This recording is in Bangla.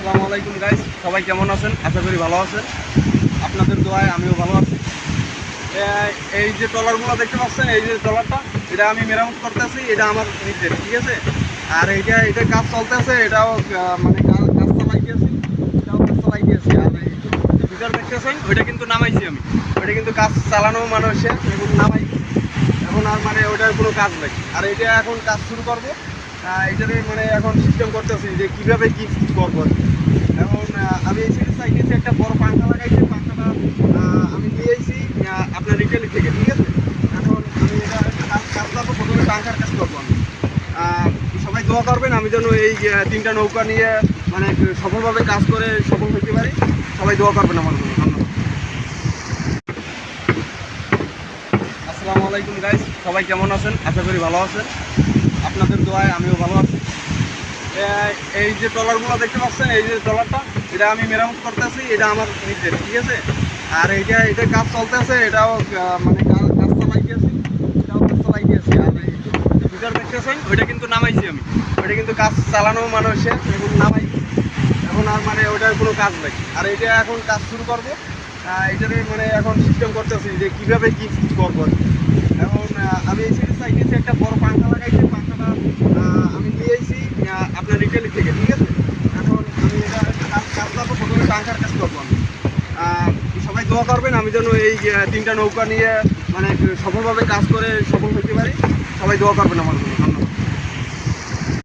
আসসালামু আলাইকুম গাইস, সবাই কেমন আছেন? আশা করি ভালো আছেন। আপনাদের দোয়ায় আমিও ভালো আছি। এই যে ট্রলারগুলো দেখতে পাচ্ছেন, এই যে ট্রলারটা, এটা আমি মেরামত করতেছি। এটা আমার নিজের, ঠিক আছে। আর এটা কাজ চলতেছে, এটাও মানে কাজ চালাই দিয়েছি, এটাও কাজ চালাই দিয়েছি। আর এই ভিতর দেখতেছেন, ওইটা কিন্তু নামাইছি আমি। ওইটা কিন্তু কাজ চালানো মানুষের, এখন নামাইছি। এখন আর মানে ওইটার কোনো কাজ নেই। আর এটা এখন কাজ শুরু করবো। এটারে মানে এখন সিস্টেম করতেছি যে কীভাবে কী করবো। এখন আমি এই সিরিজ চাইতেছি, একটা বড় পাংখা লাগাইছি। পাংখাটা আমি নিয়ে এসেছি আপনার রিটেল থেকে, ঠিক আছে। এখন আমি এটা কাজ করবো, প্রথমে পাংখার কাজ করবো আমি। সবাই দোয়া করবেন আমি যেন এই 3টা নৌকা নিয়ে মানে সফলভাবে কাজ করে সফল হতে পারি। সবাই দোয়া করবেন আমার জন্য। ধন্যবাদ। আসসালামু আলাইকুম গাইস, সবাই কেমন আছেন? আশা করি ভালো আছেন। আপনাদের দোয়ায় আমিও ভালো আছি। এই যে ট্রলারগুলো দেখতে পাচ্ছেন, এই যে ট্রলারটা, এটা আমি মেরামত করতেছি। এটা আমার নিজের, ঠিক আছে। আর এটা কাজ চলতেছে, এটাও মানে কাজ চালাই দিয়েছি, এটাও কাজ চালাই দিয়েছি। আর এই ভিতর দেখতেছেন, ওইটা কিন্তু নামাইছি আমি। ওইটা কিন্তু কাজ চালানো মানুষের, এখন নামাইছি। এখন আর মানে ওইটার কোনো কাজ নেই। আর এটা এখন কাজ শুরু করবো। এটারে মানে এখন সিস্টেম করতেছি যে কীভাবে কী করবো। এখন আমি এই সিরিজ চাইতেছি, একটা বড় পাংখা লাগাইছি। পাংখাটা আমি নিয়ে এসেছি আপনার রিটেল থেকে, ঠিক আছে। এখন আমি এটা কাজ করবো, প্রথমে পাংখার কাজ করবো আমি। সবাই দোয়া করবেন আমি যেন এই 3টা নৌকা নিয়ে মানে সফলভাবে কাজ করে সফল হতে পারি। সবাই দোয়া করবেন আমার জন্য।